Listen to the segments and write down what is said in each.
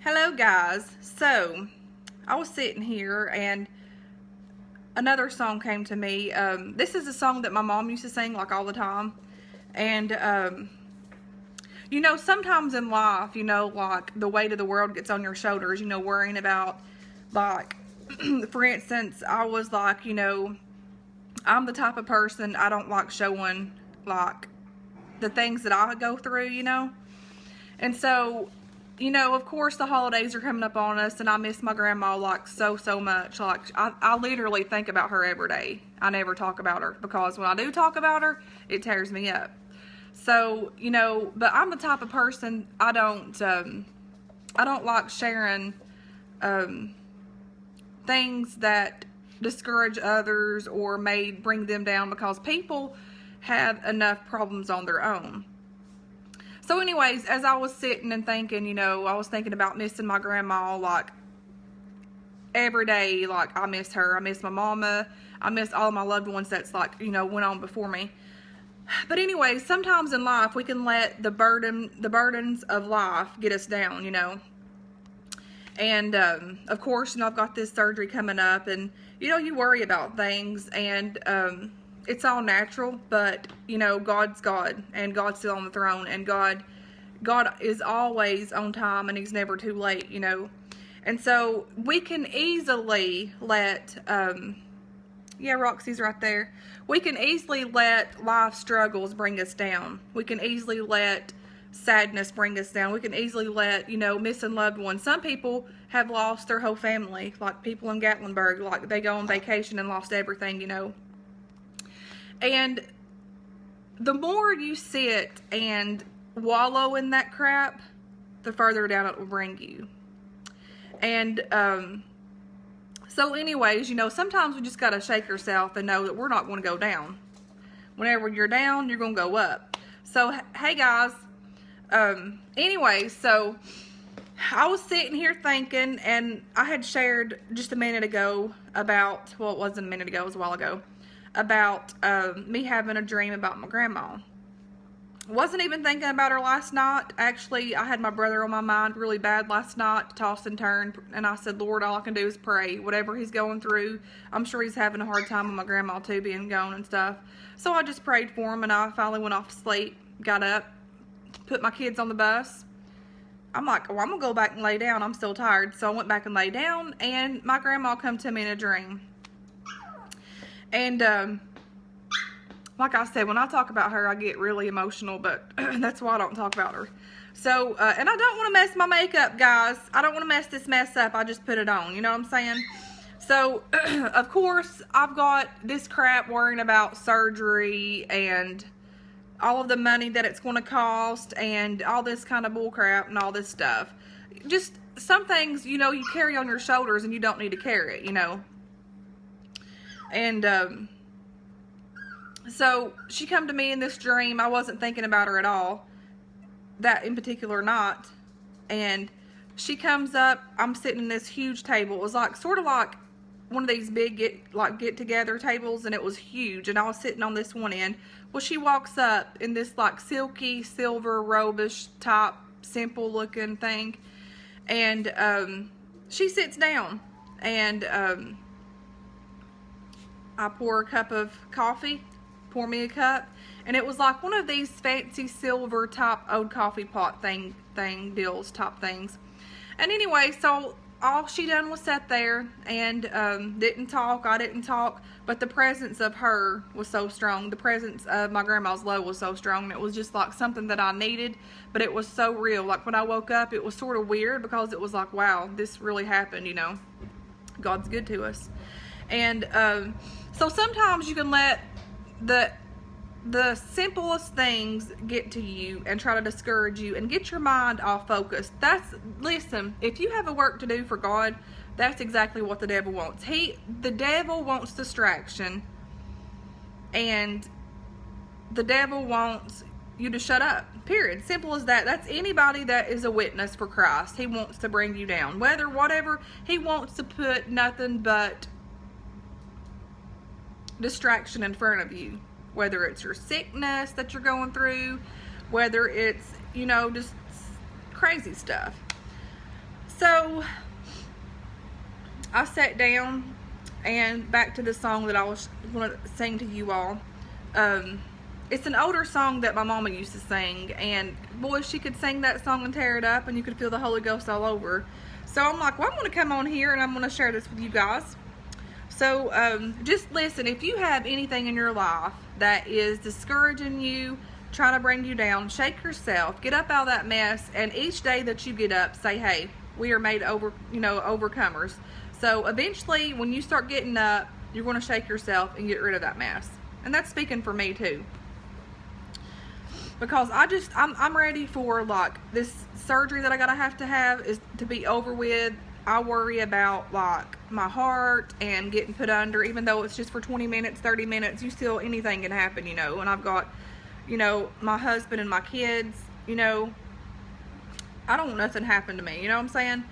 Hello guys. So I was sitting here and another song came to me. This is a song that my mom used to sing like all the time. And sometimes in life, like the weight of the world gets on your shoulders, worrying about, like, for instance, I was like, I'm the type of person, I don't like showing like the things that I go through, And so, of course the holidays are coming up on us, and I miss my grandma like so much. Like I literally think about her every day. I never talk about her because when I do talk about her, it tears me up. So, but I'm the type of person, I don't like sharing things that discourage others or may bring them down, because people have enough problems on their own. So anyways, as I was sitting and thinking, I was thinking about missing my grandma like every day. Like, I miss her. I miss my mama. I miss all of my loved ones that's like, went on before me. But anyways, sometimes in life we can let the burdens of life get us down, And of course, I've got this surgery coming up, and you worry about things, and it's all natural, but God's God, and God's still on the throne, and God is always on time, and He's never too late, And so we can easily let yeah, Roxy's right there. We can easily let life struggles bring us down. We can easily let sadness bring us down. We can easily let, missing loved ones. Some people have lost their whole family, like people in Gatlinburg, like they go on vacation and lost everything, And the more you sit and wallow in that crap, the further down it will bring you. And so anyways, sometimes we just got to shake yourself and know that we're not going to go down. Whenever you're down, you're going to go up. So, hey guys, anyways, so I was sitting here thinking, and I had shared just a minute ago about, well, it wasn't a minute ago, it was a while ago, about me having a dream about my grandma. Wasn't even thinking about her last night. Actually, I had my brother on my mind really bad last night, tossed and turned, and I said, Lord, all I can do is pray. Whatever he's going through, I'm sure he's having a hard time with my grandma too, being gone and stuff. So I just prayed for him, and I finally went off to sleep, got up, put my kids on the bus. I'm like, well, I'm going to go back and lay down. I'm still tired. So I went back and lay down, and my grandma come to me in a dream. And, like I said, when I talk about her, I get really emotional, but that's why I don't talk about her. So, and I don't want to mess my makeup, guys. I don't want to mess this mess up. I just put it on. You know what I'm saying? So, of course, I've got this crap worrying about surgery and all of the money that it's going to cost and all this kind of bull crap and all this stuff. Just some things, you carry on your shoulders and you don't need to carry it, And, so she come to me in this dream. I wasn't thinking about her at all, that in particular not. And she comes up. I'm sitting in this huge table. It was like sort of like one of these big get together tables, and it was huge. And I was sitting on this one end. Well, she walks up in this like silky silver robish top, simple looking thing, and she sits down, and I pour a cup of coffee. Pour me a cup, and it was like one of these fancy silver top old coffee pot deals top things. And anyway, so all she done was sat there and didn't talk. I didn't talk, but the presence of her was so strong. The presence of my grandma's love was so strong. It was just like something that I needed, but it was so real. Like when I woke up, it was sort of weird because it was like, wow, this really happened, God's good to us. And so sometimes you can let the simplest things get to you and try to discourage you and get your mind off focus. Listen, if you have a work to do for God, that's exactly what the devil wants. The devil wants distraction, and the devil wants you to shut up, period. Simple as that. That's anybody that is a witness for Christ. He wants to bring you down. Whatever, he wants to put nothing but distraction in front of you, whether it's your sickness that you're going through, whether it's just crazy stuff. So I sat down, and back to the song that I was going to sing to you all. It's an older song that my mama used to sing, and boy, she could sing that song and tear it up, and you could feel the Holy Ghost all over. So I'm like, well, I'm going to come on here and I'm going to share this with you guys. So just listen. If you have anything in your life that is discouraging you, trying to bring you down, shake yourself, get up out of that mess, and each day that you get up, say, hey, we are made overcomers. So eventually, when you start getting up, you're going to shake yourself and get rid of that mess. And that's speaking for me too. Because I'm ready for, like, this surgery that I gotta have is to be over with. I worry about, like, my heart and getting put under, even though it's just for 20 minutes, 30 minutes, anything can happen, and I've got, my husband and my kids, I don't want nothing happen to me, you know what I'm saying?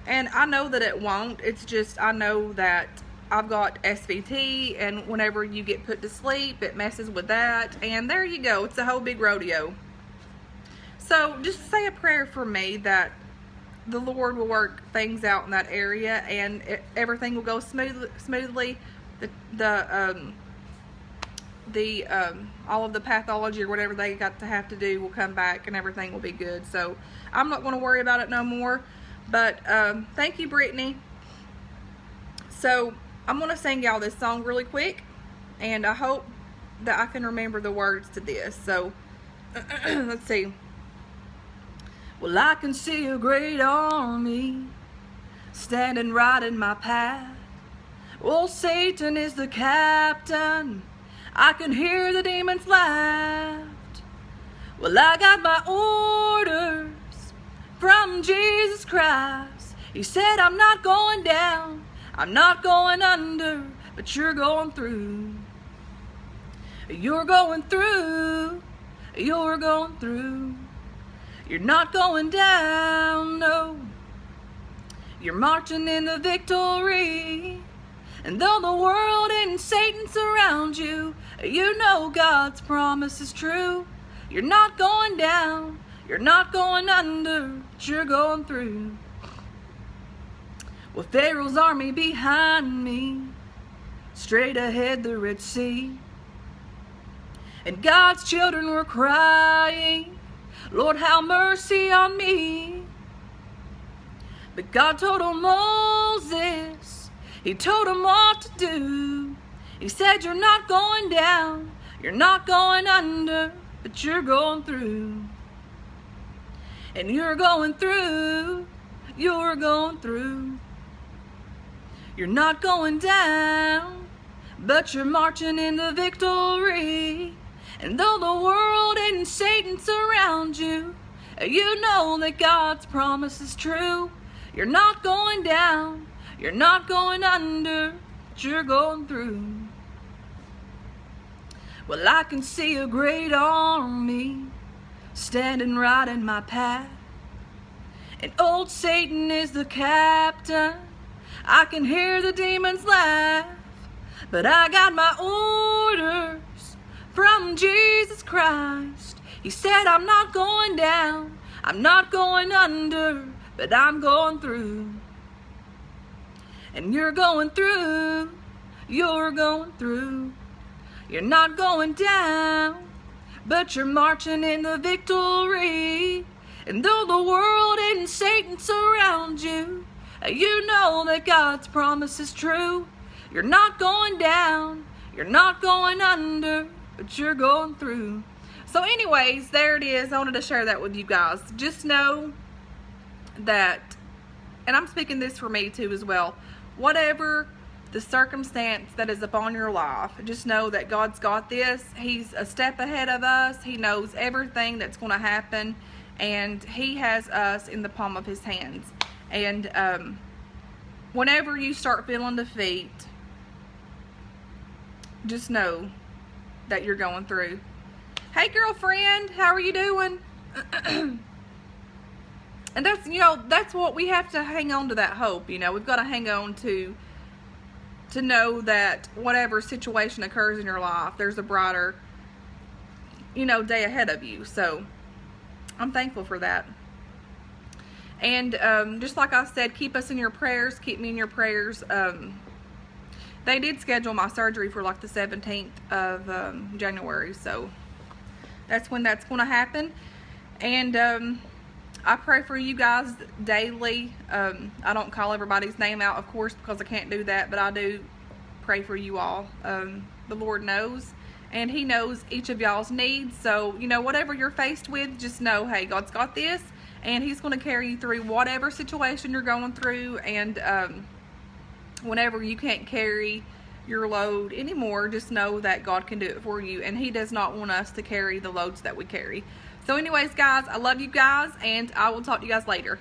And I know that it won't. It's just, I know that I've got SVT, and whenever you get put to sleep, it messes with that, and there you go. It's a whole big rodeo. So just say a prayer for me that the Lord will work things out in that area, and everything will go smoothly. All of the pathology or whatever they got to have to do will come back, and everything will be good. So I'm not going to worry about it no more. But thank you, Brittany. So I'm going to sing y'all this song really quick, and I hope that I can remember the words to this. So, let's see. Well, I can see a great army standing right in my path. Well, Satan is the captain. I can hear the demons laugh. Well, I got my orders from Jesus Christ. He said I'm not going down, I'm not going under, but you're going through. You're going through. You're going through. You're not going down, no. You're marching in the victory. And though the world and Satan surround you, you know God's promise is true. You're not going down, you're not going under, but you're going through. With Pharaoh's army behind me, straight ahead the Red Sea. And God's children were crying, Lord, have mercy on me. But God told Moses, he told him what to do. He said, you're not going down, you're not going under, but you're going through. And you're going through, you're going through. You're not going down, but you're marching in the victory. And though the world and Satan surround you, you know that God's promise is true. You're not going down, you're not going under, but you're going through. Well, I can see a great army standing right in my path. And old Satan is the captain. I can hear the demons laugh. But I got my orders from Jesus Christ. He said I'm not going down, I'm not going under, but I'm going through. And you're going through, you're going through. You're not going down, but you're marching in the victory. And though the world and Satan surround you, you know that God's promise is true. You're not going down, you're not going under, but you're going through. So anyways, there it is. I wanted to share that with you guys. Just know that, and I'm speaking this for me too as well, whatever the circumstance that is upon your life, just know that God's got this. He's a step ahead of us. He knows everything that's going to happen, and He has us in the palm of His hands. And whenever you start feeling defeat, just know that you're going through. Hey girlfriend, how are you doing? And that's, that's what we have to hang on to, that hope. We've got to hang on to know that whatever situation occurs in your life, there's a brighter, day ahead of you. So I'm thankful for that. And just like I said, keep us in your prayers. Keep me in your prayers. They did schedule my surgery for like the 17th of January, so that's when that's going to happen. And I pray for you guys daily. I don't call everybody's name out, of course, because I can't do that, but I do pray for you all. The Lord knows, and He knows each of y'all's needs. So, you know, whatever you're faced with, just know, hey, God's got this, and He's going to carry you through whatever situation you're going through. And whenever you can't carry your load anymore, just know that God can do it for you, and He does not want us to carry the loads that we carry. So anyways, guys, I love you guys, and I will talk to you guys later.